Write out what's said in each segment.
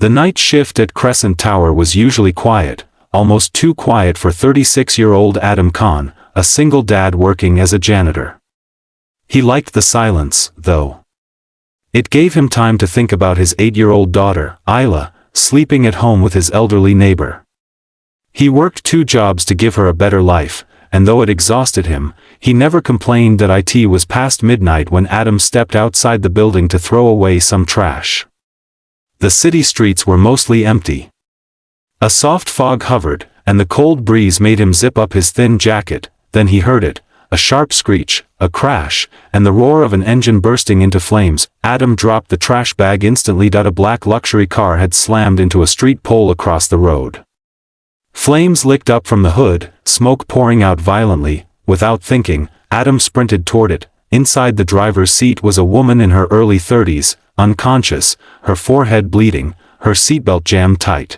The night shift at Crescent Tower was usually quiet, almost too quiet for 36-year-old Adam Khan, a single dad working as a janitor. He liked the silence, though. It gave him time to think about his 8-year-old daughter, Isla, sleeping at home with his elderly neighbor. He worked 2 jobs to give her a better life, and though it exhausted him, he never complained that it was past midnight when Adam stepped outside the building to throw away some trash. The city streets were mostly empty. A soft fog hovered, and the cold breeze made him zip up his thin jacket. Then he heard it, a sharp screech, a crash, and the roar of an engine bursting into flames. Adam dropped the trash bag instantly. A black luxury car had slammed into a street pole across the road. Flames licked up from the hood, smoke pouring out violently. Without thinking, Adam sprinted toward it. Inside the driver's seat was a woman in her early 30s, unconscious, her forehead bleeding, her seatbelt jammed tight.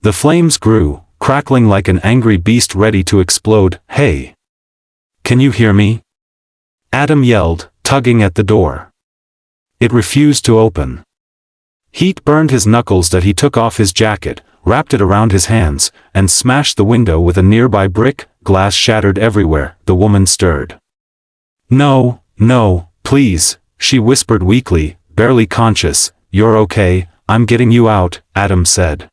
The flames grew, crackling like an angry beast ready to explode. "Hey! Can you hear me?" Adam yelled, tugging at the door. It refused to open. Heat burned his knuckles. He took off his jacket, wrapped it around his hands, and smashed the window with a nearby brick. Glass shattered everywhere. The woman stirred. "No, no, please," she whispered weakly, barely conscious. "You're okay, I'm getting you out," Adam said.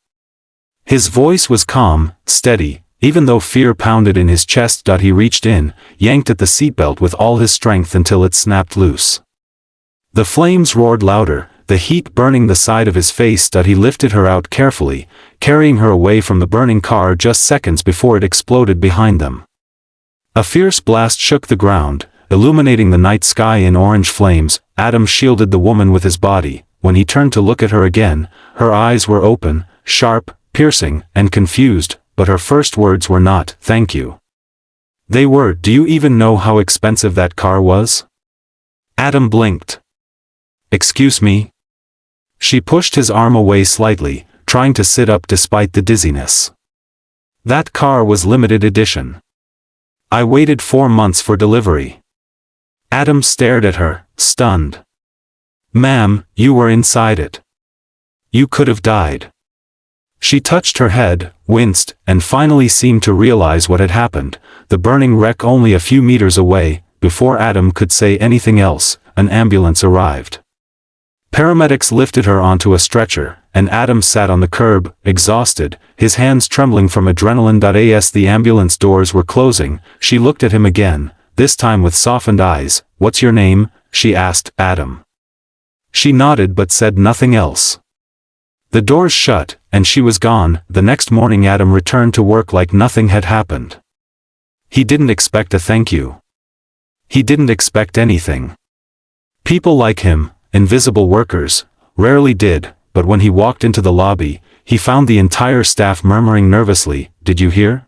His voice was calm, steady, even though fear pounded in his chest. He reached in, yanked at the seatbelt with all his strength until it snapped loose. The flames roared louder, the heat burning the side of his face. He lifted her out carefully, carrying her away from the burning car just seconds before it exploded behind them. A fierce blast shook the ground, illuminating the night sky in orange flames. Adam shielded the woman with his body. When he turned to look at her again, her eyes were open, sharp, piercing, and confused, but her first words were not, "Thank you." They were, "Do you even know how expensive that car was?" Adam blinked. "Excuse me?" She pushed his arm away slightly, trying to sit up despite the dizziness. "That car was limited edition. I waited 4 months for delivery." Adam stared at her, stunned. "Ma'am, you were inside it. You could have died." She touched her head, winced, and finally seemed to realize what had happened. The burning wreck only a few meters away. Before Adam could say anything else, an ambulance arrived. Paramedics lifted her onto a stretcher, and Adam sat on the curb, exhausted, his hands trembling from adrenaline. As the ambulance doors were closing, she looked at him again, this time with softened eyes. "What's your name?" she asked Adam. She nodded but said nothing else. The doors shut, and she was gone. The next morning Adam returned to work like nothing had happened. He didn't expect a thank you. He didn't expect anything. People like him, invisible workers, rarely did, but when he walked into the lobby, he found the entire staff murmuring nervously, "Did you hear?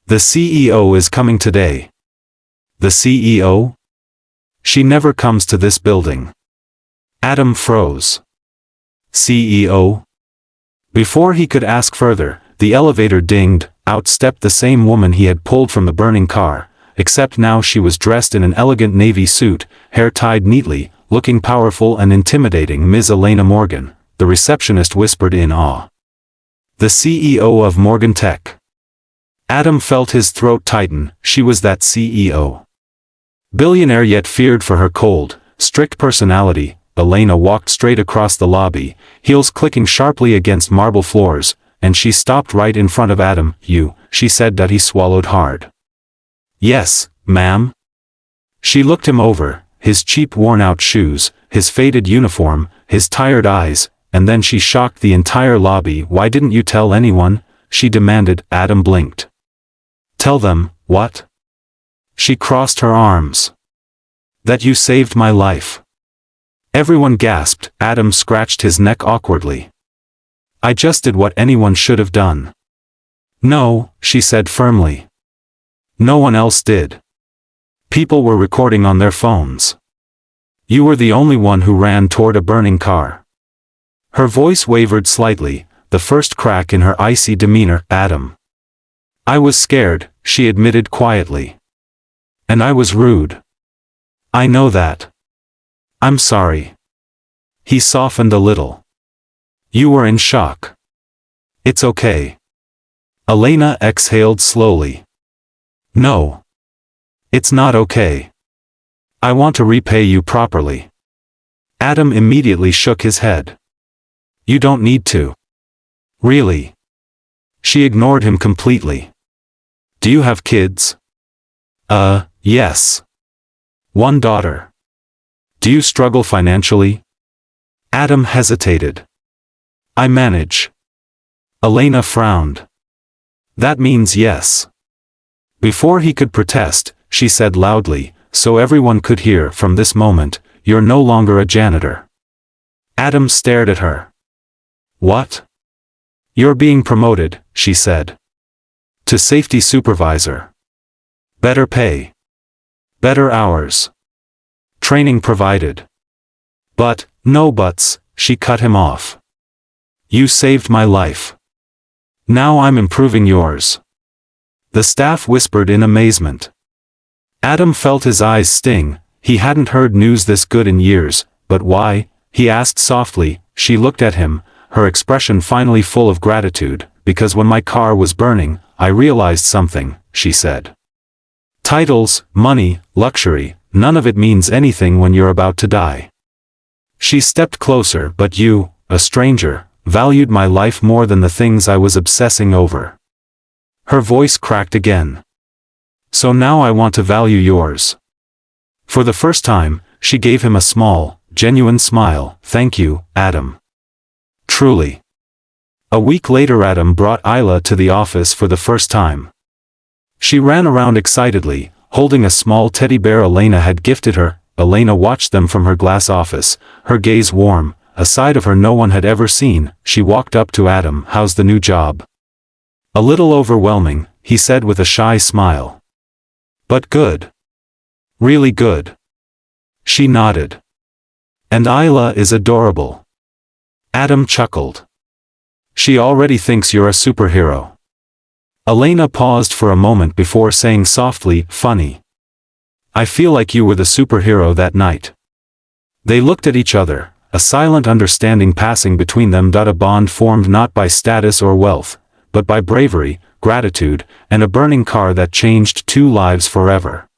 The CEO is coming today." "The CEO? She never comes to this building." Adam froze. "CEO?" Before he could ask further, the elevator dinged. Out stepped the same woman he had pulled from the burning car, except now she was dressed in an elegant navy suit, hair tied neatly, looking powerful and intimidating. "Ms. Elena Morgan," the receptionist whispered in awe. "The CEO of Morgan Tech." Adam felt his throat tighten. She was that CEO. Billionaire yet feared for her cold, strict personality. Elena walked straight across the lobby, heels clicking sharply against marble floors, and she stopped right in front of Adam. "You," she said. He swallowed hard. "Yes, ma'am." She looked him over, his cheap worn-out shoes, his faded uniform, his tired eyes, and then she shocked the entire lobby. "Why didn't you tell anyone?" she demanded. Adam blinked. "Tell them, what?" She crossed her arms. "That you saved my life." Everyone gasped. Adam scratched his neck awkwardly. "I just did what anyone should have done." "No," she said firmly. "No one else did. People were recording on their phones. You were the only one who ran toward a burning car." Her voice wavered slightly, the first crack in her icy demeanor. "Adam. I was scared," she admitted quietly. "And I was rude. I know that. I'm sorry." He softened a little. You were in shock. It's okay. Elena exhaled slowly. No. It's not okay. I want to repay you properly. Adam immediately shook his head. You don't need to. Really? She ignored him completely. Do you have kids? Yes. One daughter. Do you struggle financially? Adam hesitated. I manage. Elena frowned. That means yes. Before he could protest, she said loudly, so everyone could hear from this moment, you're no longer a janitor. Adam stared at her. What? You're being promoted, she said. To safety supervisor. Better pay. Better hours. Training provided. But, no buts, she cut him off. You saved my life. Now I'm improving yours. The staff whispered in amazement. Adam felt his eyes sting. He hadn't heard news this good in years, but why? He asked softly. She looked at him, her expression finally full of gratitude, because when my car was burning, I realized something, she said. Titles, money, luxury, none of it means anything when you're about to die. She stepped closer, but you, a stranger, valued my life more than the things I was obsessing over. Her voice cracked again. So now I want to value yours. For the first time, she gave him a small, genuine smile. Thank you, Adam. Truly. A week later Adam brought Isla to the office for the first time. She ran around excitedly, holding a small teddy bear Elena had gifted her. Elena watched them from her glass office, her gaze warm, a side of her no one had ever seen. She walked up to Adam. How's the new job? A little overwhelming, he said with a shy smile. But good. Really good. She nodded. And Isla is adorable. Adam chuckled. She already thinks you're a superhero. Elena paused for a moment before saying softly, funny. I feel like you were the superhero that night. They looked at each other, a silent understanding passing between them. A bond formed not by status or wealth, but by bravery, gratitude, and a burning car that changed two lives forever.